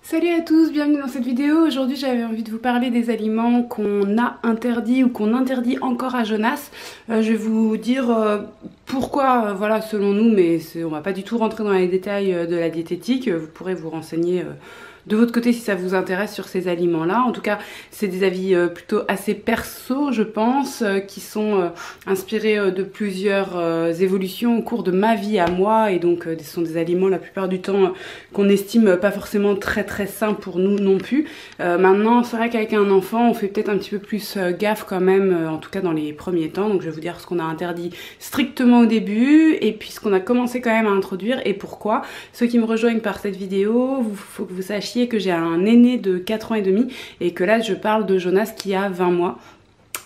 Salut à tous, bienvenue dans cette vidéo. Aujourd'hui j'avais envie de vous parler des aliments qu'on a interdits ou qu'on interdit encore à Jonas. Je vais vous dire pourquoi, voilà, selon nous, mais on va pas du tout rentrer dans les détails de la diététique. Vous pourrez vous renseigner de votre côté si ça vous intéresse sur ces aliments-là. En tout cas, c'est des avis plutôt assez perso, je pense, qui sont inspirés de plusieurs évolutions au cours de ma vie à moi. Et donc, ce sont des aliments la plupart du temps qu'on estime pas forcément très sains pour nous non plus. Maintenant, c'est vrai qu'avec un enfant, on fait peut-être un petit peu plus gaffe quand même, en tout cas dans les premiers temps. Donc, je vais vous dire ce qu'on a interdit strictement au début et puis ce qu'on a commencé quand même à introduire et pourquoi. Ceux qui me rejoignent par cette vidéo, faut que vous sachiez que j'ai un aîné de 4 ans et demi et que là je parle de Jonas qui a 20 mois.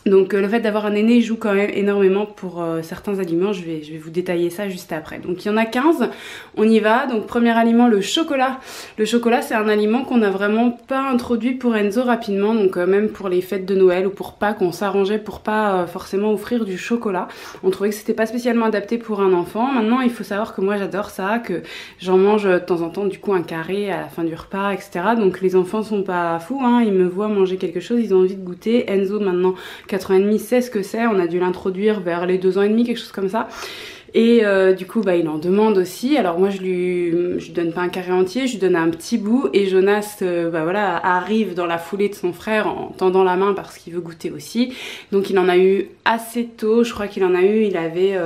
Donc le fait d'avoir un aîné joue quand même énormément pour certains aliments, je vais vous détailler ça juste après. Donc il y en a 15, on y va. Donc premier aliment, le chocolat. Le chocolat c'est un aliment qu'on n'a vraiment pas introduit pour Enzo rapidement, donc même pour les fêtes de Noël ou pour Pâques, on s'arrangeait pour pas forcément offrir du chocolat. On trouvait que c'était pas spécialement adapté pour un enfant. Maintenant il faut savoir que moi j'adore ça, que j'en mange de temps en temps du coup un carré à la fin du repas, etc. Donc les enfants sont pas fous, hein. Ils me voient manger quelque chose, ils ont envie de goûter. Enzo maintenant 4 ans et demi sait ce que c'est, on a dû l'introduire vers les 2 ans et demi, quelque chose comme ça. Et du coup bah, il en demande aussi. Alors moi je lui donne pas un carré entier, je lui donne un petit bout et Jonas bah, voilà, arrive dans la foulée de son frère en tendant la main parce qu'il veut goûter aussi. Donc il en a eu assez tôt, je crois qu'il en a eu, il avait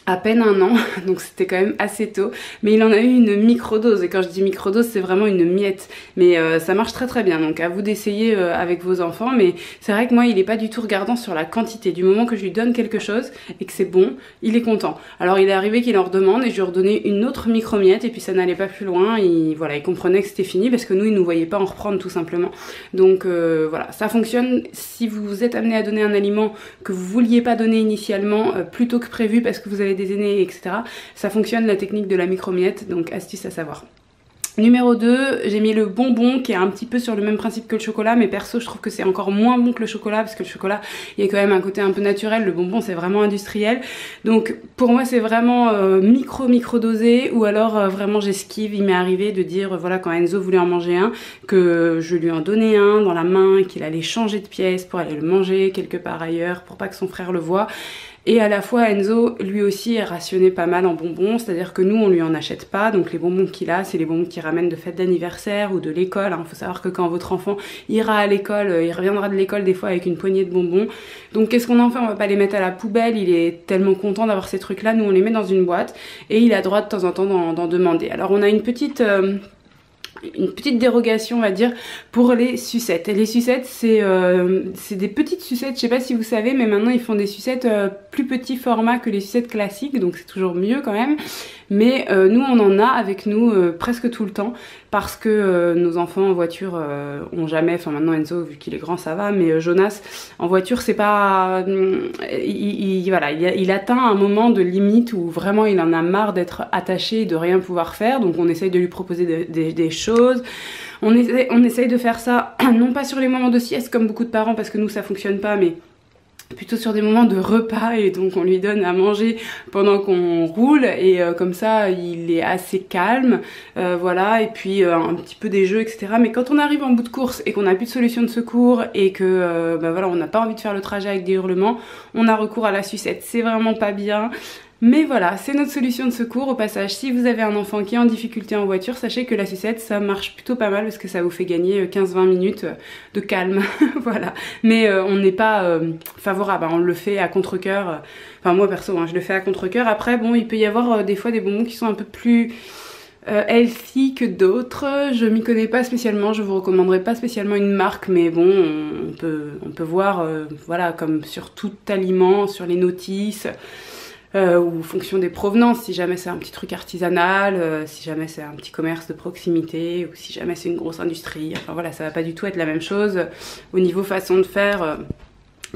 à peine 1 an, donc c'était quand même assez tôt, mais il en a eu une microdose, et quand je dis microdose c'est vraiment une miette, mais ça marche très bien, donc à vous d'essayer avec vos enfants, mais c'est vrai que moi il est pas du tout regardant sur la quantité, du moment que je lui donne quelque chose et que c'est bon, il est content. Alors il est arrivé qu'il en redemande et je lui ai redonné une autre micro-miette et puis ça n'allait pas plus loin, il comprenait que c'était fini parce que nous il nous voyait pas en reprendre tout simplement, donc voilà, ça fonctionne si vous êtes amené à donner un aliment que vous vouliez pas donner initialement, plus tôt que prévu parce que vous avez des aînés, etc. Ça fonctionne la technique de la micro-miette, donc astuce à savoir. Numéro 2, j'ai mis le bonbon qui est un petit peu sur le même principe que le chocolat, mais perso je trouve que c'est encore moins bon que le chocolat parce que le chocolat il y a quand même un côté un peu naturel, le bonbon c'est vraiment industriel. Donc pour moi c'est vraiment micro dosé ou alors vraiment j'esquive. Il m'est arrivé de dire voilà quand Enzo voulait en manger un, que je lui en donnais un dans la main, qu'il allait changer de pièce pour aller le manger quelque part ailleurs pour pas que son frère le voie. Et à la fois Enzo lui aussi est rationné pas mal en bonbons, c'est-à-dire que nous on lui en achète pas, donc les bonbons qu'il a c'est les bonbons qu'il ramène de fêtes d'anniversaire ou de l'école, hein. Faut savoir que quand votre enfant ira à l'école, il reviendra de l'école des fois avec une poignée de bonbons, donc qu'est-ce qu'on en fait? On va pas les mettre à la poubelle, il est tellement content d'avoir ces trucs là, nous on les met dans une boîte et il a droit de temps en temps d'en demander. Alors on a une petite dérogation on va dire pour les sucettes. Et les sucettes c'est des petites sucettes, je sais pas si vous savez mais maintenant ils font des sucettes plus petit format que les sucettes classiques, donc c'est toujours mieux quand même, mais nous on en a avec nous presque tout le temps parce que nos enfants en voiture ont jamais, enfin maintenant Enzo vu qu'il est grand ça va, mais Jonas en voiture c'est pas il atteint un moment de limite où vraiment il en a marre d'être attaché et de rien pouvoir faire, donc on essaye de lui proposer des choses. On essaye de faire ça non pas sur les moments de sieste comme beaucoup de parents parce que nous ça fonctionne pas, mais plutôt sur des moments de repas, et donc on lui donne à manger pendant qu'on roule et comme ça il est assez calme, voilà, et puis un petit peu des jeux, etc. Mais quand on arrive en bout de course et qu'on n'a plus de solution de secours et que bah voilà, on n'a pas envie de faire le trajet avec des hurlements, on a recours à la sucette. C'est vraiment pas bien. Mais voilà, c'est notre solution de secours. Au passage, si vous avez un enfant qui est en difficulté en voiture, sachez que la sucette, ça marche plutôt pas mal parce que ça vous fait gagner 15-20 minutes de calme. Voilà. Mais on n'est pas favorable, hein. On le fait à contre-cœur. Enfin, moi perso, hein, je le fais à contre-cœur. Après, bon, il peut y avoir des fois des bonbons qui sont un peu plus healthy que d'autres. Je m'y connais pas spécialement, je vous recommanderais pas spécialement une marque, mais bon, on peut voir, voilà, comme sur tout aliment, sur les notices. Ou fonction des provenances, si jamais c'est un petit truc artisanal, si jamais c'est un petit commerce de proximité, ou si jamais c'est une grosse industrie, enfin voilà, ça va pas du tout être la même chose au niveau façon de faire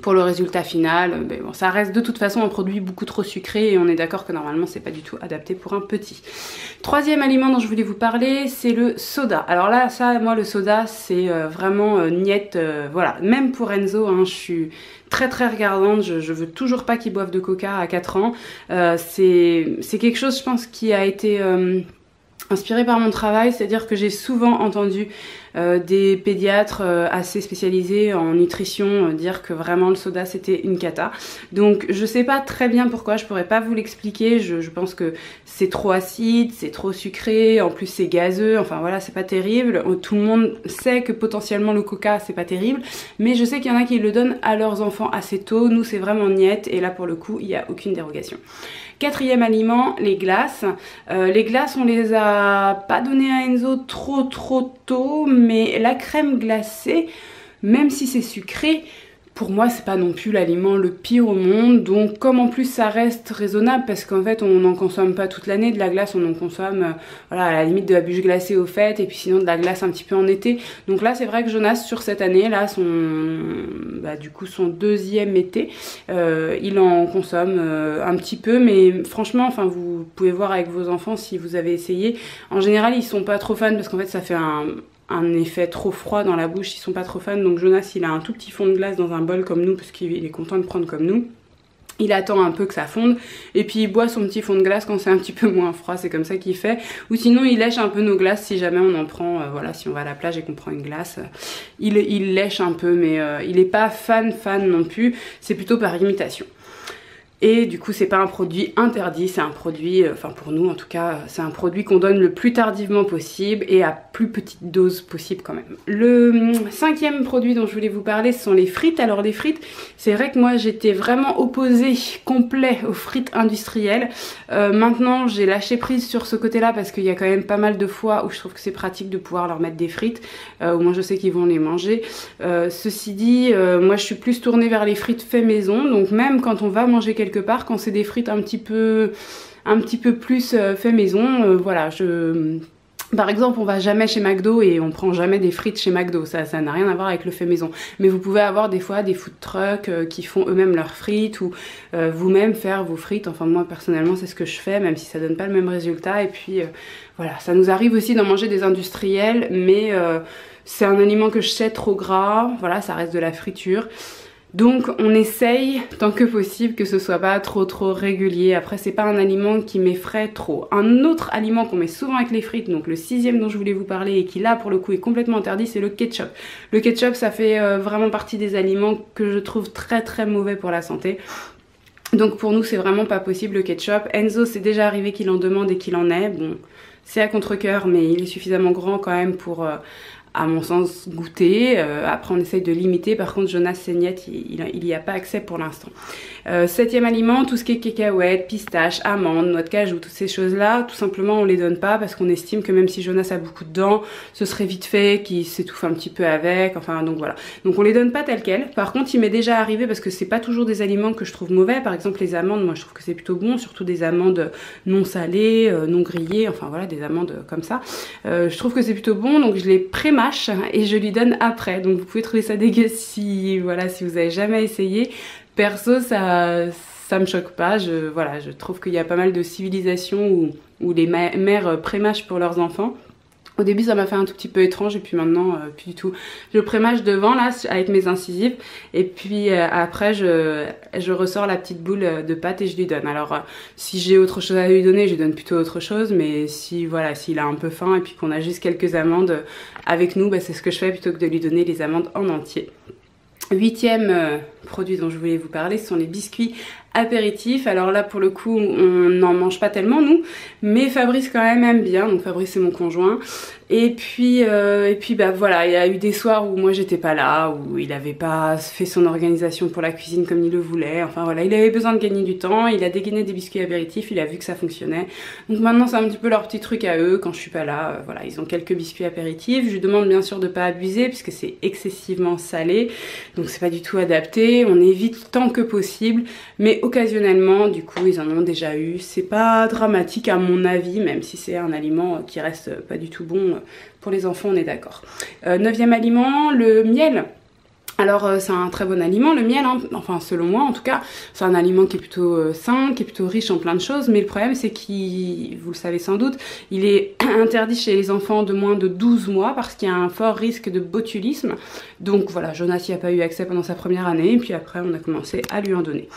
pour le résultat final. Mais bon, ça reste de toute façon un produit beaucoup trop sucré et on est d'accord que normalement c'est pas du tout adapté pour un petit. Troisième aliment dont je voulais vous parler, c'est le soda. Alors là, ça, moi le soda c'est vraiment niette, voilà, même pour Enzo, hein, je suis très regardante, je veux toujours pas qu'il boive de coca à 4 ans. C'est quelque chose, je pense, qui a été inspirée par mon travail, c'est-à-dire que j'ai souvent entendu des pédiatres assez spécialisés en nutrition dire que vraiment le soda c'était une cata. Donc je sais pas très bien pourquoi, je pourrais pas vous l'expliquer, je pense que c'est trop acide, c'est trop sucré, en plus c'est gazeux, enfin voilà, c'est pas terrible. Tout le monde sait que potentiellement le coca c'est pas terrible, mais je sais qu'il y en a qui le donnent à leurs enfants assez tôt. Nous c'est vraiment niet, et là pour le coup il n'y a aucune dérogation. Quatrième aliment, les glaces. Les glaces, on les a pas données à Enzo trop tôt, mais la crème glacée, même si c'est sucré, pour moi c'est pas non plus l'aliment le pire au monde. Donc comme en plus ça reste raisonnable, parce qu'en fait on n'en consomme pas toute l'année de la glace, on en consomme voilà, à la limite de la bûche glacée au fait, et puis sinon de la glace un petit peu en été. Donc là c'est vrai que Jonas sur cette année là, du coup son deuxième été, il en consomme un petit peu, mais franchement enfin vous pouvez voir avec vos enfants si vous avez essayé. En général ils sont pas trop fans parce qu'en fait ça fait un effet trop froid dans la bouche, ils sont pas trop fans. Donc Jonas il a un tout petit fond de glace dans un bol comme nous, parce qu'il est content de prendre comme nous. Il attend un peu que ça fonde, et puis il boit son petit fond de glace quand c'est un petit peu moins froid, c'est comme ça qu'il fait. Ou sinon il lèche un peu nos glaces si jamais on en prend, voilà, si on va à la plage et qu'on prend une glace, il lèche un peu, mais il est pas fan non plus, c'est plutôt par imitation. Et du coup c'est pas un produit interdit, c'est un produit, enfin pour nous en tout cas, c'est un produit qu'on donne le plus tardivement possible et à plus petite dose possible quand même. Le cinquième produit dont je voulais vous parler, ce sont les frites. Alors les frites, c'est vrai que moi j'étais vraiment opposée complet aux frites industrielles. Maintenant j'ai lâché prise sur ce côté là, parce qu'il y a quand même pas mal de fois où je trouve que c'est pratique de pouvoir leur mettre des frites, au moins je sais qu'ils vont les manger. Ceci dit, moi je suis plus tournée vers les frites fait maison, donc même quand on va manger quelque part, quand c'est des frites un petit peu plus fait maison, voilà, par exemple on va jamais chez McDo et on prend jamais des frites chez McDo, ça n'a rien à voir avec le fait maison, mais vous pouvez avoir des fois des food trucks qui font eux-mêmes leurs frites, ou vous-même faire vos frites. Enfin moi personnellement c'est ce que je fais, même si ça donne pas le même résultat. Et puis voilà, ça nous arrive aussi d'en manger des industriels, mais c'est un aliment que je sais trop gras, voilà, ça reste de la friture. Donc on essaye tant que possible que ce soit pas trop régulier. Après c'est pas un aliment qui m'effraie trop. Un autre aliment qu'on met souvent avec les frites, donc le sixième dont je voulais vous parler et qui là pour le coup est complètement interdit, c'est le ketchup. Le ketchup ça fait vraiment partie des aliments que je trouve très mauvais pour la santé. Donc pour nous c'est vraiment pas possible le ketchup. Enzo c'est déjà arrivé qu'il en demande et qu'il en ait. Bon c'est à contre-cœur, mais il est suffisamment grand quand même pour à mon sens goûter. Après on essaye de limiter. Par contre Jonas Seignette il y a pas accès pour l'instant. Septième aliment, tout ce qui est cacahuètes, pistaches, amandes, noix de cajou, toutes ces choses là, tout simplement on les donne pas, parce qu'on estime que même si Jonas a beaucoup de dents, ce serait vite fait qu'il s'étouffe un petit peu avec, enfin donc voilà. Donc on les donne pas telles quelles. Par contre il m'est déjà arrivé, parce que c'est pas toujours des aliments que je trouve mauvais, par exemple les amandes, moi je trouve que c'est plutôt bon, surtout des amandes non salées, non grillées, enfin voilà, des amandes comme ça. Je trouve que c'est plutôt bon, donc je les pré-mâche et je lui donne après. Donc vous pouvez trouver ça dégueu si vous avez jamais essayé. Perso ça me choque pas, je trouve qu'il y a pas mal de civilisations où les mères pré-mâchent pour leurs enfants. Au début ça m'a fait un tout petit peu étrange, et puis maintenant plus du tout. Je pré-mâche devant là avec mes incisives, et puis après je ressors la petite boule de pâte et je lui donne. Alors si j'ai autre chose à lui donner, je lui donne plutôt autre chose, mais si voilà, s'il a un peu faim et puis qu'on a juste quelques amandes avec nous, c'est ce que je fais plutôt que de lui donner les amandes en entier. Huitième produit dont je voulais vous parler, ce sont les biscuits apéritifs. Alors là pour le coup on n'en mange pas tellement nous, mais Fabrice quand même aime bien, donc Fabrice c'est mon conjoint. Et puis voilà, il y a eu des soirs où moi j'étais pas là, où il avait pas fait son organisation pour la cuisine comme il le voulait, enfin voilà, il avait besoin de gagner du temps, il a dégainé des biscuits apéritifs, il a vu que ça fonctionnait. Donc maintenant c'est un petit peu leur petit truc à eux, quand je suis pas là, voilà, ils ont quelques biscuits apéritifs. Je lui demande bien sûr de pas abuser puisque c'est excessivement salé, donc c'est pas du tout adapté, on évite tant que possible, mais occasionnellement du coup ils en ont déjà eu. C'est pas dramatique à mon avis, même si c'est un aliment qui reste pas du tout bon pour les enfants, on est d'accord. Neuvième aliment, le miel. Alors c'est un très bon aliment le miel, hein. Enfin selon moi en tout cas, c'est un aliment qui est plutôt sain, qui est plutôt riche en plein de choses, mais le problème c'est qu'il, vous le savez sans doute, il est interdit chez les enfants de moins de 12 mois parce qu'il y a un fort risque de botulisme. Donc voilà, Jonas n'y a pas eu accès pendant sa première année, et puis après on a commencé à lui en donner.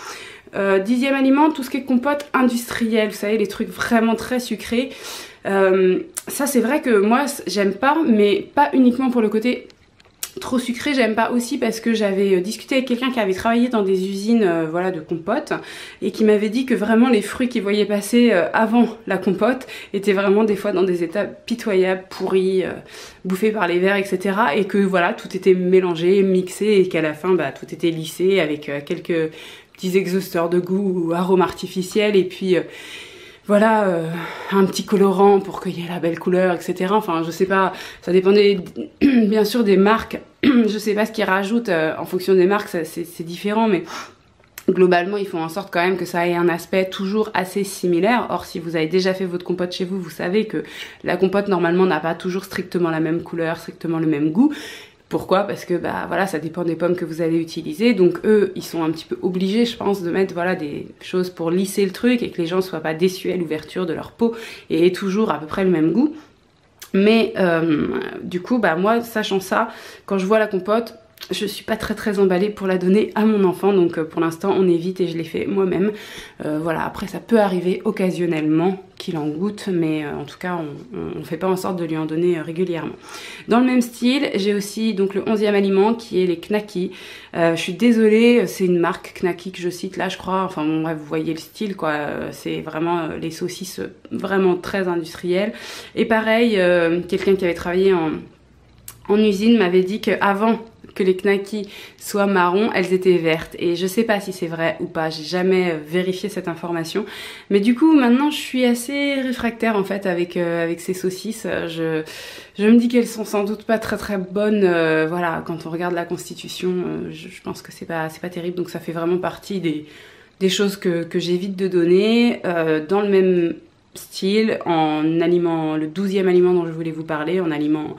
Dixième aliment, tout ce qui est compote industrielle, vous savez les trucs vraiment très sucrés. Ça c'est vrai que moi j'aime pas, mais pas uniquement pour le côté trop sucré, j'aime pas aussi parce que j'avais discuté avec quelqu'un qui avait travaillé dans des usines voilà, de compote et qui m'avait dit que vraiment les fruits qu'il voyait passer avant la compote étaient vraiment des fois dans des états pitoyables, pourris, bouffés par les vers, etc. Et que voilà, tout était mélangé, mixé et qu'à la fin bah, tout était lissé avec quelques petits exhausteurs de goût ou arômes artificiels et puis voilà, un petit colorant pour qu'il y ait la belle couleur, etc. Enfin, je sais pas, ça dépendait bien sûr des marques. Je sais pas ce qu'ils rajoutent en fonction des marques, c'est différent, mais globalement, ils font en sorte quand même que ça ait un aspect toujours assez similaire. Or, si vous avez déjà fait votre compote chez vous, vous savez que la compote, normalement, n'a pas toujours strictement la même couleur, strictement le même goût. Pourquoi? Parce que bah voilà, ça dépend des pommes que vous allez utiliser. Donc eux, ils sont un petit peu obligés, je pense, de mettre voilà des choses pour lisser le truc et que les gens soient pas déçus à l'ouverture de leur peau et aient toujours à peu près le même goût. Mais du coup, bah moi, sachant ça, quand je vois la compote, je suis pas très emballée pour la donner à mon enfant, donc pour l'instant on évite et je l'ai fait moi-même. Voilà, après ça peut arriver occasionnellement qu'il en goûte, mais en tout cas on fait pas en sorte de lui en donner régulièrement. Dans le même style, j'ai aussi donc le 11e aliment qui est les knackis. Je suis désolée, c'est une marque Knacky que je cite là je crois, enfin bon bref, vous voyez le style quoi, c'est vraiment les saucisses vraiment très industrielles. Et pareil, quelqu'un qui avait travaillé en usine m'avait dit qu'avant que les knackis soient marrons, elles étaient vertes. Et je sais pas si c'est vrai ou pas, j'ai jamais vérifié cette information. Mais du coup, maintenant, je suis assez réfractaire en fait avec ces saucisses. Je me dis qu'elles sont sans doute pas très bonnes. Voilà, quand on regarde la constitution, je pense que c'est pas terrible. Donc ça fait vraiment partie des choses que j'évite de donner. Dans le même style, en aliment, le 12e aliment dont je voulais vous parler, en aliment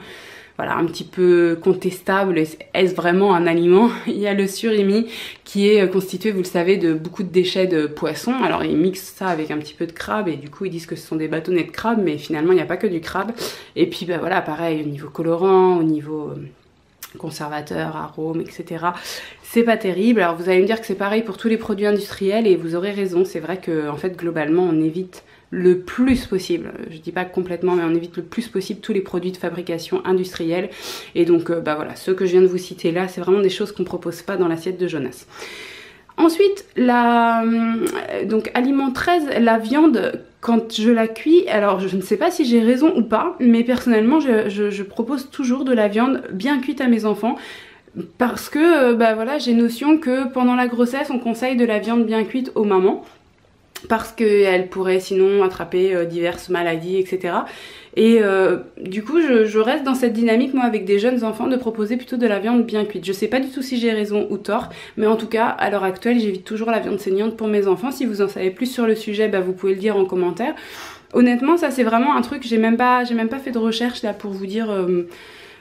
voilà, un petit peu contestable, est-ce vraiment un aliment? Il y a le surimi qui est constitué, vous le savez, de beaucoup de déchets de poissons. Alors ils mixent ça avec un petit peu de crabe et du coup ils disent que ce sont des bâtonnets de crabe, mais finalement il n'y a pas que du crabe. Et puis bah voilà, pareil au niveau colorant, au niveau conservateur, arôme, etc. C'est pas terrible. Alors vous allez me dire que c'est pareil pour tous les produits industriels et vous aurez raison. C'est vrai que en fait globalement on évite le plus possible, je dis pas complètement, mais on évite le plus possible tous les produits de fabrication industrielle. Et donc bah voilà, ceux que je viens de vous citer là, c'est vraiment des choses qu'on propose pas dans l'assiette de Jonas. Ensuite, donc aliment 13, la viande, quand je la cuis, alors je ne sais pas si j'ai raison ou pas, mais personnellement je propose toujours de la viande bien cuite à mes enfants. Parce que bah voilà, j'ai notion que pendant la grossesse on conseille de la viande bien cuite aux mamans, parce qu'elle pourrait sinon attraper diverses maladies, etc. Et du coup, je reste dans cette dynamique, moi, avec des jeunes enfants, de proposer plutôt de la viande bien cuite. Je sais pas du tout si j'ai raison ou tort, mais en tout cas, à l'heure actuelle, j'évite toujours la viande saignante pour mes enfants. Si vous en savez plus sur le sujet, bah, vous pouvez le dire en commentaire. Honnêtement, ça c'est vraiment un truc, j'ai même pas fait de recherche là pour vous dire...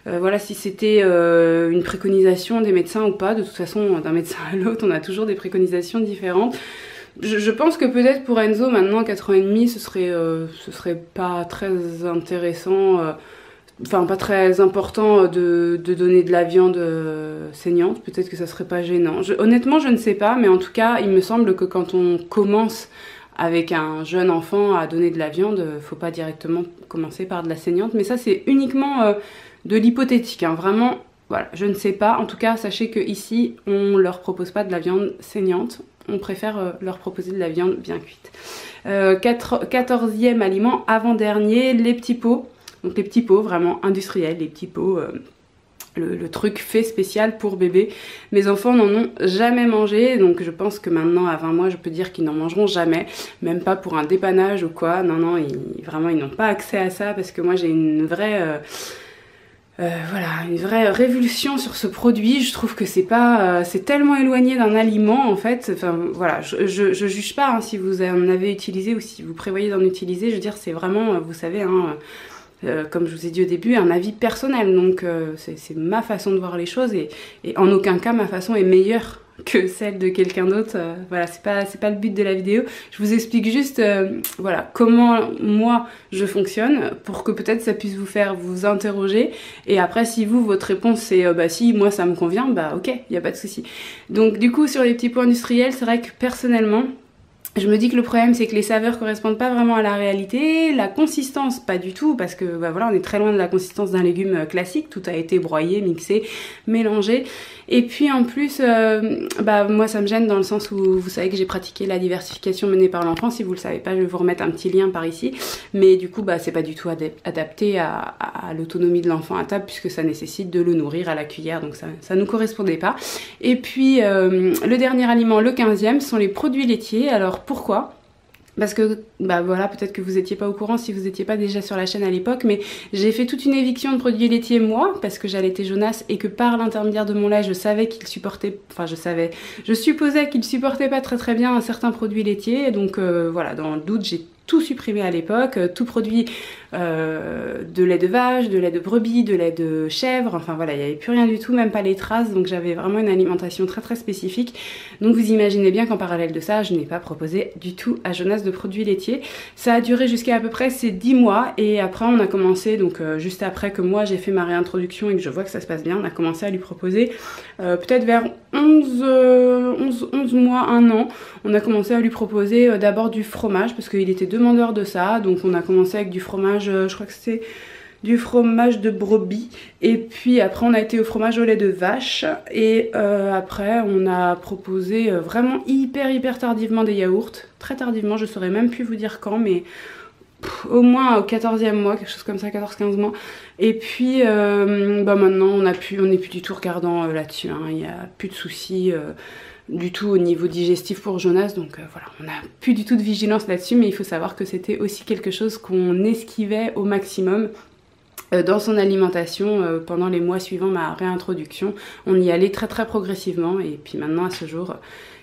voilà, si c'était une préconisation des médecins ou pas. De toute façon, d'un médecin à l'autre, on a toujours des préconisations différentes. Je pense que peut-être pour Enzo, maintenant 4 ans et demi, ce serait pas très intéressant, enfin pas très important de donner de la viande saignante. Peut-être que ça serait pas gênant. Honnêtement, je ne sais pas, mais en tout cas, il me semble que quand on commence avec un jeune enfant à donner de la viande, faut pas directement commencer par de la saignante. Mais ça, c'est uniquement de l'hypothétique, hein, vraiment. Voilà, je ne sais pas. En tout cas, sachez que ici, on leur propose pas de la viande saignante. On préfère leur proposer de la viande bien cuite. 14e aliment, avant-dernier, les petits pots. Donc les petits pots vraiment industriels, les petits pots, le truc fait spécial pour bébé. Mes enfants n'en ont jamais mangé, donc je pense que maintenant à 20 mois, je peux dire qu'ils n'en mangeront jamais. Même pas pour un dépannage ou quoi. Non, vraiment, ils n'ont pas accès à ça parce que moi j'ai une vraie... voilà, une vraie révulsion sur ce produit. Je trouve que c'est pas, c'est tellement éloigné d'un aliment en fait. Enfin voilà, je juge pas hein, si vous en avez utilisé ou si vous prévoyez d'en utiliser. Je veux dire, c'est vraiment, vous savez, hein, comme je vous ai dit au début, un avis personnel. Donc c'est ma façon de voir les choses et en aucun cas ma façon est meilleure que celle de quelqu'un d'autre. Voilà, c'est pas le but de la vidéo. Je vous explique juste voilà comment moi je fonctionne pour que peut-être ça puisse vous faire vous interroger et après si vous votre réponse c'est bah si moi ça me convient, bah ok, il y a pas de souci. Donc du coup sur les petits pots industriels, c'est vrai que personnellement Je me dis que le problème c'est que les saveurs correspondent pas vraiment à la réalité, la consistance pas du tout parce que bah voilà, on est très loin de la consistance d'un légume classique, tout a été broyé, mixé, mélangé. Et puis en plus, bah moi ça me gêne dans le sens où vous savez que j'ai pratiqué la diversification menée par l'enfant. Si vous le savez pas, je vais vous remettre un petit lien par ici. Mais du coup, bah c'est pas du tout adapté à l'autonomie de l'enfant à table puisque ça nécessite de le nourrir à la cuillère, donc ça nous correspondait pas. Et puis le dernier aliment, le 15e, sont les produits laitiers. Alors pourquoi ? Parce que, bah voilà, peut-être que vous étiez pas au courant si vous étiez pas déjà sur la chaîne à l'époque, mais j'ai fait toute une éviction de produits laitiers moi, parce que j'allaitais Jonas et que par l'intermédiaire de mon lait, je savais qu'il supportait, enfin je supposais qu'il supportait pas très bien un certain produit laitier, donc voilà, dans le doute, j'ai tout supprimé à l'époque, tout produit de lait de vache, de lait de brebis, de lait de chèvre, enfin voilà, il n'y avait plus rien du tout, même pas les traces, donc j'avais vraiment une alimentation très spécifique. Donc vous imaginez bien qu'en parallèle de ça, je n'ai pas proposé du tout à Jonas de produits laitiers. Ça a duré jusqu'à peu près ces 10 mois et après on a commencé, donc juste après que moi j'ai fait ma réintroduction et que je vois que ça se passe bien, on a commencé à lui proposer peut-être vers 11 mois, 1 an, on a commencé à lui proposer d'abord du fromage parce qu'il était demandeur de ça, donc on a commencé avec du fromage, je crois que c'était du fromage de brebis, et puis après on a été au fromage au lait de vache, et après on a proposé vraiment hyper tardivement des yaourts, très tardivement, je saurais même plus vous dire quand, mais au moins au 14e mois, quelque chose comme ça, 14-15 mois. Et puis bah maintenant on n'est plus du tout regardant là-dessus, hein. Il n'y a plus de soucis du tout au niveau digestif pour Jonas, donc voilà, on n'a plus du tout de vigilance là-dessus, mais il faut savoir que c'était aussi quelque chose qu'on esquivait au maximum dans son alimentation pendant les mois suivant ma réintroduction. On y allait très progressivement, et puis maintenant à ce jour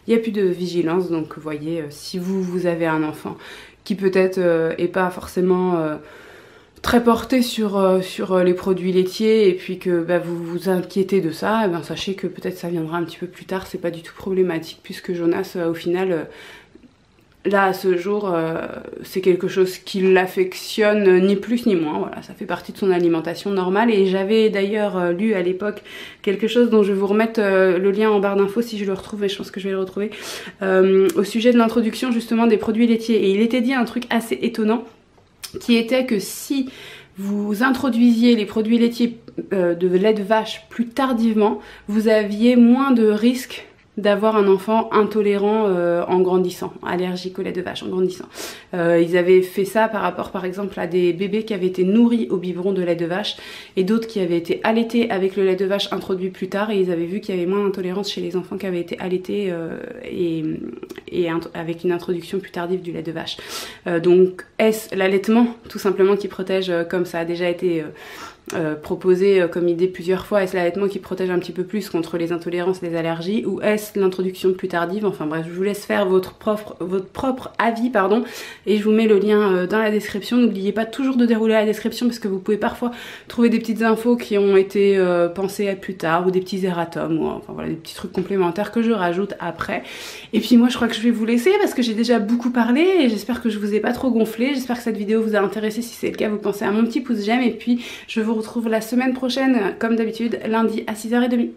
il n'y a plus de vigilance. Donc vous voyez, si vous avez un enfant qui peut-être est pas forcément très porté sur les produits laitiers, et puis que bah, vous vous inquiétez de ça, et ben, sachez que peut-être ça viendra un petit peu plus tard, c'est pas du tout problématique puisque Jonas au final là à ce jour c'est quelque chose qui l'affectionne ni plus ni moins, voilà, ça fait partie de son alimentation normale. Et j'avais d'ailleurs lu à l'époque quelque chose dont je vais vous remettre le lien en barre d'infos si je le retrouve, et je pense que je vais le retrouver, au sujet de l'introduction justement des produits laitiers, et il était dit un truc assez étonnant qui était que si vous introduisiez les produits laitiers de lait de vache plus tardivement, vous aviez moins de risques d'avoir un enfant intolérant en grandissant, allergique au lait de vache en grandissant. Ils avaient fait ça par rapport par exemple à des bébés qui avaient été nourris au biberon de lait de vache et d'autres qui avaient été allaités avec le lait de vache introduit plus tard, et ils avaient vu qu'il y avait moins d'intolérance chez les enfants qui avaient été allaités et avec une introduction plus tardive du lait de vache. Donc est-ce l'allaitement tout simplement qui protège, comme ça a déjà été proposé comme idée plusieurs fois, est-ce l'allaitement qui protège un petit peu plus contre les intolérances, les allergies, ou est-ce l'introduction plus tardive? Enfin bref, je vous laisse faire votre propre avis, pardon, et je vous mets le lien dans la description. N'oubliez pas toujours de dérouler la description parce que vous pouvez parfois trouver des petites infos qui ont été pensées à plus tard, ou des petits erratums, ou enfin voilà, des petits trucs complémentaires que je rajoute après. Et puis moi je crois que je vais vous laisser parce que j'ai déjà beaucoup parlé, et j'espère que je vous ai pas trop gonflé. J'espère que cette vidéo vous a intéressé. Si c'est le cas, vous pensez à mon petit pouce j'aime, et puis je vous retrouve la semaine prochaine comme d'habitude lundi à 6h30.